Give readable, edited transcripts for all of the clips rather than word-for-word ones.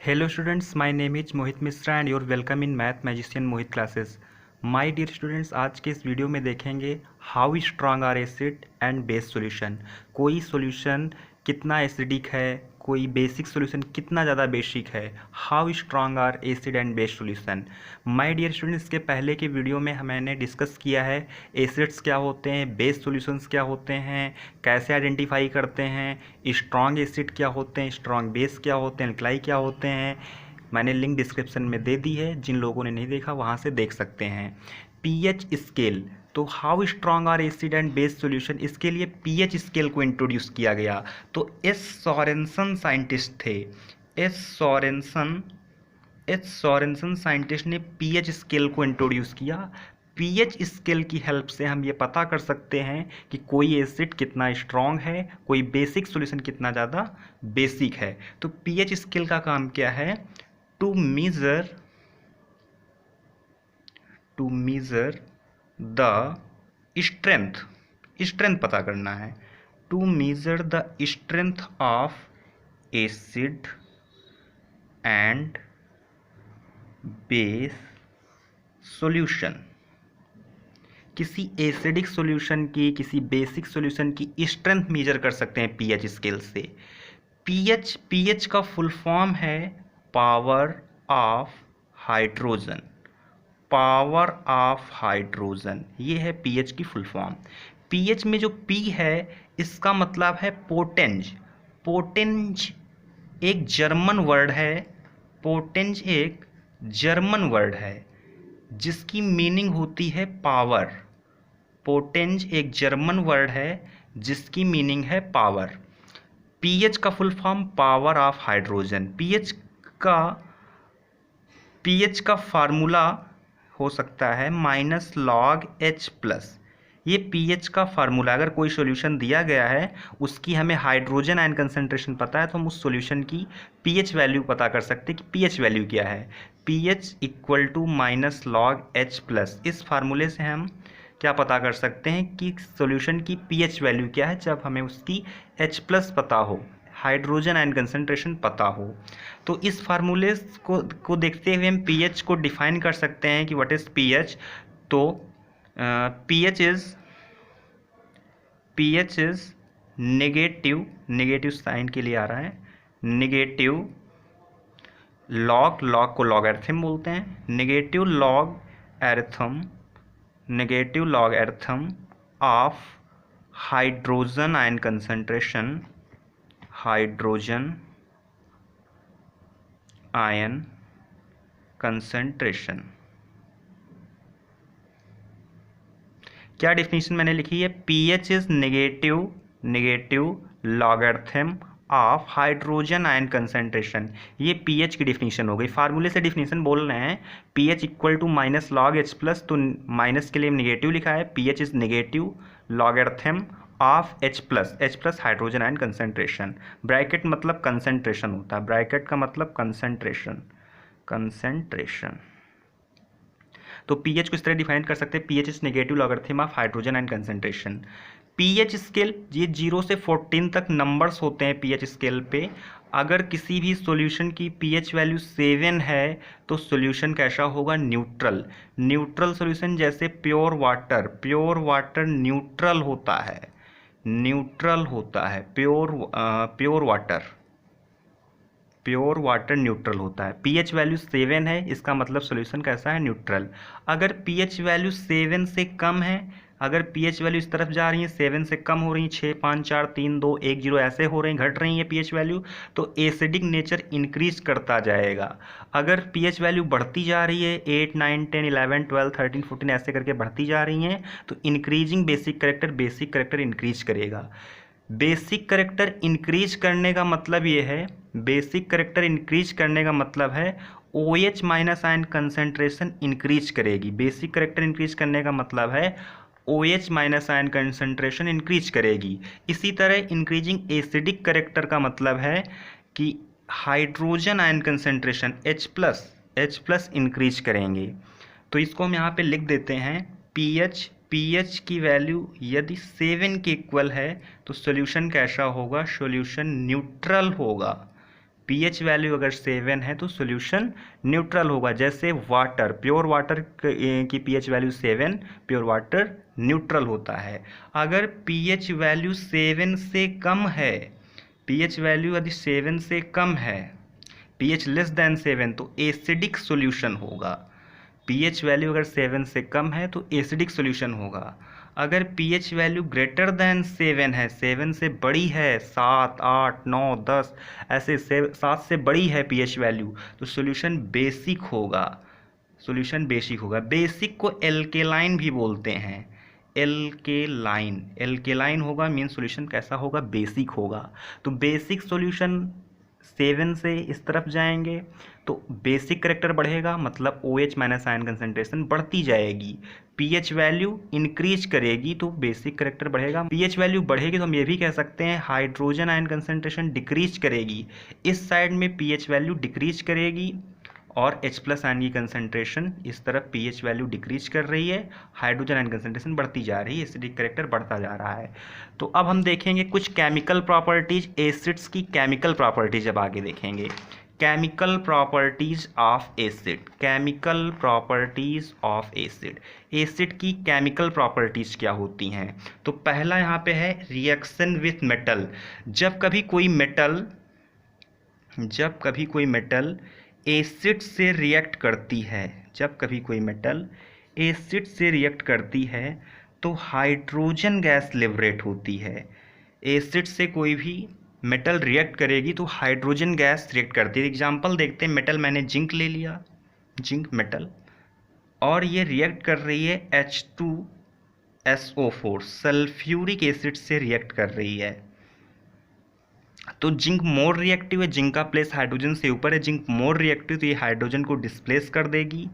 Hello students, my name is Mohit Mishra and your welcome in math magician Mohit classes. My dear students, आज के इस video में देखेंगे how strong are acid and base solution. कोई solution कितना acidic है, कोई बेसिक सॉल्यूशन कितना ज़्यादा बेसिक है, how strong are acid and base solution. My dear students, इसके पहले के वीडियो में मैंने डिस्कस किया है एसिड्स क्या होते हैं, बेस सॉल्यूशंस क्या होते हैं, कैसे आइडेंटिफाई करते हैं, स्ट्रांग एसिड क्या होते हैं, स्ट्रांग बेस क्या होते हैं, एल्कलाई क्या होते हैं। मैंने लिंक डिस्क्रिप्शन में दे दी है, जिन लोगों ने नहीं देखा वहाँ से देख सकते हैं। पीएच स्केल, तो how strong are acid and base solution, इसके लिए पीएच स्केल को इंट्रोड्यूस किया गया। तो एस सोरेनसन साइंटिस्ट थे, एच सोरेनसन साइंटिस्ट ने पीएच स्केल को इंट्रोड्यूस किया। पीएच स्केल की हेल्प से हम ये पता कर सकते हैं कि कोई एसिड कितना स्ट्रांग है, कोई बेसिक सॉल्यूशन कितना ज़्यादा बेसिक है। तो पीएच स्केल का काम क्या है? टू मीज़र द स्ट्रेंथ पता करना है। To measure the strength of acid and base solution. किसी एसिडिक सॉल्यूशन की, किसी बेसिक सॉल्यूशन की स्ट्रेंथ मेजर कर सकते हैं पीएच स्केल से। पीएच का फुल फॉर्म है power of hydrogen. Power of hydrogen, ये है पीएच की फुल फॉर्म। पीएच में जो पी है इसका मतलब है पोटेंज। पोटेंज एक जर्मन वर्ड है, पोटेंज एक जर्मन वर्ड है जिसकी मीनिंग होती है पावर। पोटेंज एक जर्मन वर्ड है जिसकी मीनिंग है पावर। पीएच का full form power of hydrogen. PH का फार्मूला हो सकता है -log H+। ये पीएच का फार्मूला, अगर कोई सॉल्यूशन दिया गया है उसकी हमें हाइड्रोजन आयन कंसंट्रेशन पता है तो हम उस सॉल्यूशन की पीएच वैल्यू पता कर सकते हैं कि पीएच वैल्यू क्या है। PH equal to -log H+। इस फार्मूले से हम क्या पता कर सकते हैं कि सॉल्यूशन की पीएच वैल्यू क्या है, जब हमें उसकी H+ पता हो, हाइड्रोजन आयन कंसंट्रेशन पता हो। तो इस फार्मूले को देखते हुए हम पीएच को डिफाइन कर सकते हैं कि व्हाट इज पीएच। तो पीएच इज नेगेटिव साइन के लिए आ रहा है, नेगेटिव लॉग को लॉगरिथम बोलते हैं, negative logarithm of hydrogen ion concentration, hydrogen ion concentration. क्या डिफिनीशन मैंने लिखी है? PH is negative logarithm of hydrogen ion concentration. ये पीएच की डिफिनीशन हो गई। फार्मूले से डिफिनीशन बोल रहे हैं, pH equal to -log H+, तो माइनस के लिए नेगेटिव लिखा है। PH is negative logarithm of H+ hydrogen ion concentration. Bracket मतलब कंसंट्रेशन होता है, ब्रैकेट का मतलब कंसंट्रेशन। तो पीएच को इस तरह डिफाइन कर सकते हैं, pH is negative logarithm of hydrogen ion concentration. PH scale, ये 0 से 14 तक नंबर्स होते हैं पीएच स्केल पे। अगर किसी भी सॉल्यूशन की पीएच वैल्यू 7 है तो सॉल्यूशन कैसा होगा? Neutral solution. जैसे प्योर वाटर न्यूट्रल होता है, प्योर वाटर न्यूट्रल होता है। पीएच वैल्यू 7 है, इसका मतलब सॉल्यूशन कैसा है? न्यूट्रल। अगर पीएच वैल्यू 7 से कम है, अगर पीएच वैल्यू इस तरफ जा रही है, 7 से कम हो रही है, 6, 5, 4, 3, 2, 1, 0 ऐसे हो रहे हैं, घट रही है पीएच वैल्यू, तो एसिडिक नेचर इंक्रीज करता जाएगा। अगर पीएच वैल्यू बढ़ती जा रही है, 8, 9, 10, 11, 12, 13, 14 ऐसे करके बढ़ती जा रही हैं, तो इंक्रीजिंग बेसिक करेक्टर इंक्रीज करेगा। बेसिक करेक्टर इंक्रीज करने का मतलब ये है, OH minus ion concentration increase करेगी। बेसिक करेक्टर इंक्रीज करने का मतलब है OH minus ion concentration increase करेगी। इसी तरह इंक्रीजिंग एसिडिक करेक्टर का मतलब है कि hydrogen ion concentration H+ increase करेंगे। तो इसको हम यहाँ पे लिख देते हैं, पीएच की वैल्यू यदि 7 के इक्वल है तो सॉल्यूशन कैसा होगा? सॉल्यूशन न्यूट्रल होगा। पीएच वैल्यू अगर 7 है तो सॉल्यूशन न्यूट्रल होगा। जैसे वाटर, प्योर वाटर की pH value 7, pure water neutral होता है। अगर पीएच वैल्यू 7 से कम है, पीएच वैल्यू यदि 7 से कम है, पीएच लेस देन 7 तो एसिडिक सॉल्यूशन होगा। पीएच वैल्यू अगर 7 से कम है तो एसिडिक सॉल्यूशन होगा। अगर पीएच वैल्यू ग्रेटर देन 7 है, 7 से बड़ी है, 7, 8, 9, 10 ऐसे 7 से बड़ी है पीएच वैल्यू, तो सॉल्यूशन बेसिक होगा। सॉल्यूशन बेसिक होगा। बेसिक को एल्केलाइन भी बोलते हैं। एल्केलाइन, एल्केलाइन होगा, मीन सॉल्यूशन कैसा होगा, बेसिक होगा। तो बेसिक सॉल्यूशन 7 से इस तरफ जाएंगे तो बेसिक करेक्टर बढ़ेगा, मतलब OH माइनस आयन कंसंट्रेशन बढ़ती जाएगी। पीएच वैल्यू इंक्रीज करेगी तो बेसिक करेक्टर बढ़ेगा। पीएच वैल्यू बढ़ेगी तो हम ये भी कह सकते हैं हाइड्रोजन आयन कंसंट्रेशन डिक्रीज करेगी। इस साइड में पीएच वैल्यू डिक्रीज करेगी और H+ आयन की कंसंट्रेशन इस तरफ पीएच वैल्यू डिक्रीज कर रही है, हाइड्रोजन आयन कंसंट्रेशन बढ़ती जा रही है, एसिडिक करेक्टर बढ़ता जा रहा है। तो अब हम देखेंगे कुछ केमिकल प्रॉपर्टीज, एसिड्स की केमिकल प्रॉपर्टीज अब आगे देखेंगे। Chemical properties of acid, chemical properties of acid. Acid की केमिकल प्रॉपर्टीज क्या होती हैं? तो पहला यहाँ पे है रिएक्शन विथ मेटल। जब कभी कोई मेटल एसिड से रिएक्ट करती है, जब कभी कोई मेटल एसिड से रिएक्ट करती है तो हाइड्रोजन गैस लिबरेट होती है। एसिड से कोई भी मेटल रिएक्ट करेगी तो हाइड्रोजन गैस रिएक्ट करती है। एग्जांपल देखते हैं, मेटल मैंने जिंक ले लिया, जिंक मेटल, और ये रिएक्ट कर रही है H2SO4, सल्फ्यूरिक एसिड से रिएक्ट कर रही है। तो जिंक मोर रिएक्टिव है, जिंक का प्लेस हाइड्रोजन से ऊपर है, जिंक मोर रिएक्टिव, तो ये हाइड्रोजन को डिस्प्लेस कर देगी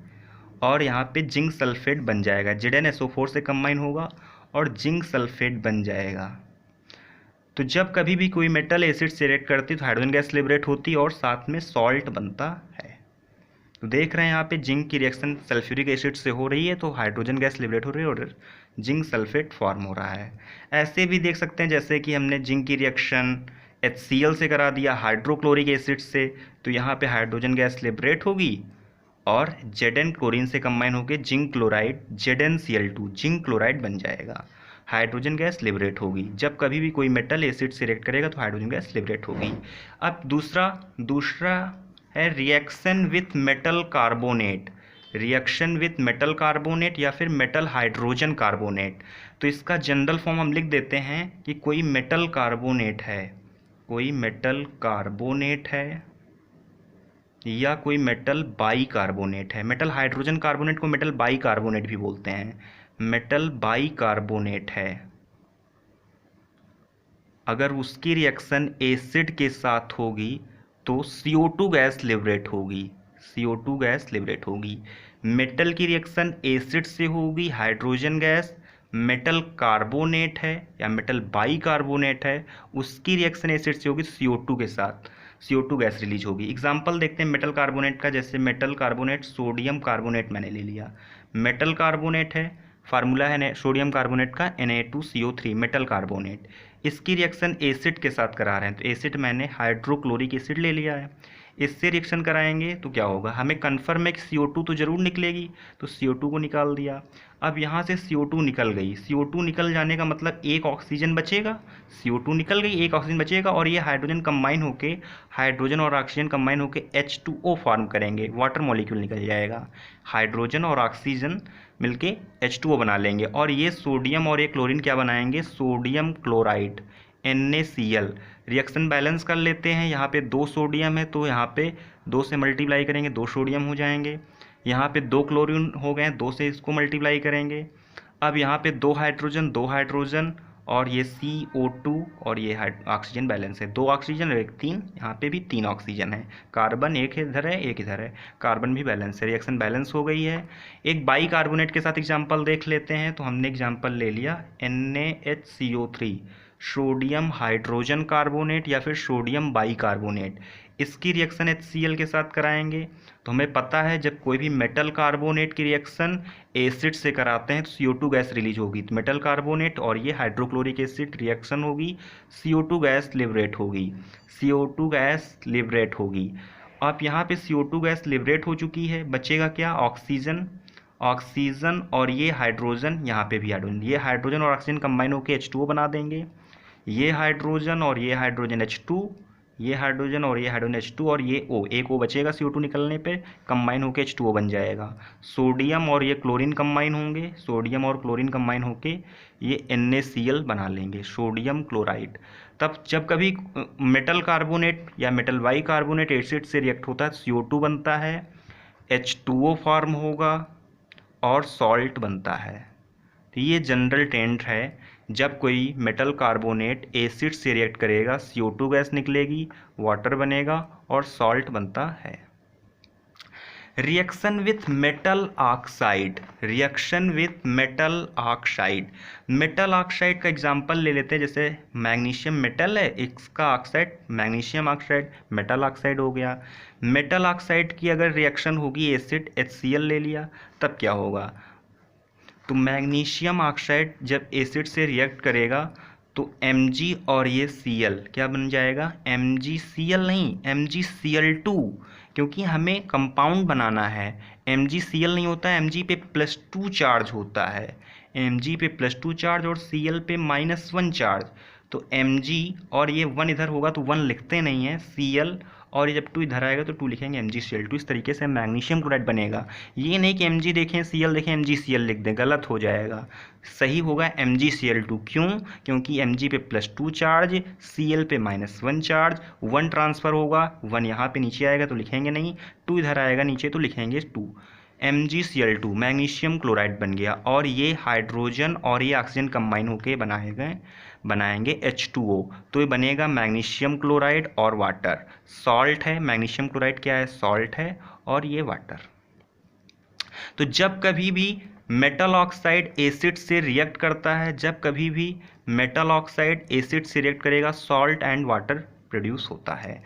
और यहाँ पे जिंक सल्फेट बन जाएगा। ZnSO4 से कंबाइन होगा और जिंक सल्फेट बन जाएगा। तो जब कभी भी कोई मेटल एसिड से रिएक्ट करती है तो हाइड्रोजन गैस लिबरेट होती है और साथ में सॉल्ट बनता है। तो देख रहे हैं यहाँ पे जिंक की रिएक्शन सल्फ्यूरिक एसिड से हो रही है तो हाइड्रोजन गैस लिबरेट हो रही है और जिंक सल्फेट फॉर्म हो रहा है। ऐसे भी देख सकते हैं जैसे कि हमने जिंक की रिएक्शन HCl से करा दिया हाइड्रोक्लोरिक एसिड से, तो यहाँ पे हाइड्रोजन गैस लिबरेट होगी और Zn क्लोरीन से कंबाइन होकर zinc chloride ZnCl2 zinc chloride बन जाएगा। हाइड्रोजन गैस लिबरेट होगी। जब कभी भी कोई मेटल एसिड से रिएक्ट करेगा तो हाइड्रोजन गैस लिबरेट होगी। अब दूसरा है reaction with metal carbonate. Reaction with metal carbonate या फिर मेटल हाइड्रोजन कार्बोनेट। तो इसका जनरल फॉर्म हम लिख देते हैं कि कोई मेटल कार्बोनेट है, कोई मेटल कार्बोनेट है या कोई मेटल बाई कार्बोनेट है। मेटल हाइड्रोजन कार्बोनेट को मेटल बाई कार्बोनेट भी बोलते हैं। मेटल बाई कार्बोनेट है, अगर उसकी रिएक्शन एसिड के साथ होगी तो CO2 गैस लिबरेट होगी, CO2 गैस लिबरेट होगी। मेटल की रिएक्शन एसिड से होगी हाइड्रोजन गैस, मेटल कार्बोनेट है या मेटल बाई कार्बोनेट है, उसकी रिएक्शन एसिड से होगी तो CO2 के साथ CO2 गैस रिलीज होगी। एग्जाम्पल देखते हैं मेटल कार्बोनेट का, जैसे मेटल कार्बोनेट सोडियम कार्बोनेट मैंने ले लिया। मेटल कार्बोनेट है, फार्मूला है सोडियम कार्बोनेट का Na2CO3 मेटल कार्बोनेट। इसकी रिएक्शन एसिड के साथ करा रहे हैं तो एसिड मैंने हाइड्रोक्लोरिक एसिड ले लिया है। इससे रिएक्शन कराएंगे तो क्या होगा, हमें कन्फर्म है कि CO2 तो ज़रूर निकलेगी, तो CO2 को निकाल दिया। अब यहाँ से CO2 निकल गई, CO2 निकल जाने का मतलब एक ऑक्सीजन बचेगा, CO2 निकल गई, एक ऑक्सीजन बचेगा और ये हाइड्रोजन कंबाइन होके, हाइड्रोजन और ऑक्सीजन कंबाइन होके H2O फॉर्म करेंगे, वाटर मॉलिक्यूल निकल जाएगा। हाइड्रोजन और ऑक्सीजन मिलके H2O बना लेंगे और ये सोडियम और ये क्लोरीन क्या बनाएंगे, sodium chloride NaCl। Reaction balance कर लेते हैं, यहाँ पे 2 सोडियम है तो यहाँ पे 2 से मल्टीप्लाई करेंगे 2 सोडियम हो जाएंगे। यहाँ पे 2 क्लोरीन हो गए, 2 से इसको मल्टीप्लाई करेंगे। अब यहाँ पे 2 हाइड्रोजन और ये CO2 और ये ऑक्सीजन बैलेंस है, 2 ऑक्सीजन और 1 3, यहाँ पे भी 3 ऑक्सीजन है, कार्बन एक इधर है एक इधर है, कार्बन भी बैलेंस है, रिएक्शन बैलेंस हो गई है। एक बाई कार्बोनेट के साथ एग्जांपल देख लेते हैं, तो हमने एग्जांपल ले लिया NaHCO3 सोडियम हाइड्रोजन कार्बोनेट या फिर सोडियम बाइकार्बोनेट। इसकी रिएक्शन HCl के साथ कराएंगे। तो हमें पता है जब कोई भी मेटल कार्बोनेट की रिएक्शन एसिड से कराते हैं तो CO2 गैस रिलीज होगी। तो मेटल कार्बोनेट और ये हाइड्रोक्लोरिक एसिड रिएक्शन होगी, CO2 गैस लिबरेट होगी, CO2 गैस लिबरेट होगी। अब यहाँ पे CO2 गैस लिबरेट हो चुकी है, बचेगा क्या? ऑक्सीजन। ऑक्सीजन और ये हाइड्रोजन, यहाँ पे भी हाइड्रोजन, ये हाइड्रोजन और ऑक्सीजन कंबाइन होकर H2O बना देंगे। ये हाइड्रोजन और ये हाइड्रोजन H2, ये हाइड्रोजन और ये हाइड्रोजन H2 और ये O, एक O बचेगा CO2 निकलने पे, कंबाइन होकर H2O बन जाएगा। सोडियम और ये क्लोरीन कंबाइन होंगे, सोडियम और क्लोरीन कंबाइन होके ये NaCl बना लेंगे, सोडियम क्लोराइड। तब जब कभी मेटल कार्बोनेट या मेटल बाइकार्बोनेट एसिड से रिएक्ट होता है CO2 बनता है, H2O फॉर्म होगा और सॉल्ट बनता है। तो ये जनरल ट्रेंड है, जब कोई मेटल कार्बोनेट एसिड से रिएक्ट करेगा CO2 गैस निकलेगी, वाटर बनेगा और सॉल्ट बनता है। Reaction with metal oxide, reaction with metal oxide. Metal oxide का एग्जांपल ले लेते हैं, जैसे मैग्नीशियम मेटल है, इसका oxide magnesium oxide, metal oxide हो गया। मेटल ऑक्साइड की अगर रिएक्शन होगी एसिड HCl ले लिया, तब क्या होगा? तो मैग्नीशियम ऑक्साइड जब एसिड से रिएक्ट करेगा तो Mg और ये Cl क्या बन जाएगा? MgCl नहीं, MgCl2, क्योंकि हमें कंपाउंड बनाना है। MgCl नहीं होता है, Mg पे +2 चार्ज होता है, Mg पे +2 चार्ज और Cl पे -1 चार्ज। तो Mg और ये 1 इधर होगा तो 1 लिखते नहीं है, Cl और ये जब 2 इधर आएगा तो 2 लिखेंगे, MgCl2। इस तरीके से मैग्नीशियम क्लोराइड बनेगा। ये नहीं कि Mg देखें Cl देखें MgCl लिख दें, गलत हो जाएगा। सही होगा MgCl2। क्यों? क्योंकि Mg पे +2 चार्ज, Cl पे -1 चार्ज, 1 ट्रांसफ़र होगा, 1 यहाँ पे नीचे आएगा तो लिखेंगे नहीं, 2 इधर आएगा नीचे तो लिखेंगे 2। MgCl2 मैग्नीशियम क्लोराइड बन गया और ये हाइड्रोजन और ये ऑक्सीजन कंबाइन होके बनाएंगे H2O। तो ये बनेगा मैग्नीशियम क्लोराइड और वाटर। सॉल्ट है, मैग्नीशियम क्लोराइड क्या है? सॉल्ट है और ये वाटर। तो जब कभी भी मेटल ऑक्साइड एसिड से रिएक्ट करता है, जब कभी भी मेटल ऑक्साइड एसिड से रिएक्ट करेगा, सॉल्ट एंड वाटर प्रोड्यूस होता है।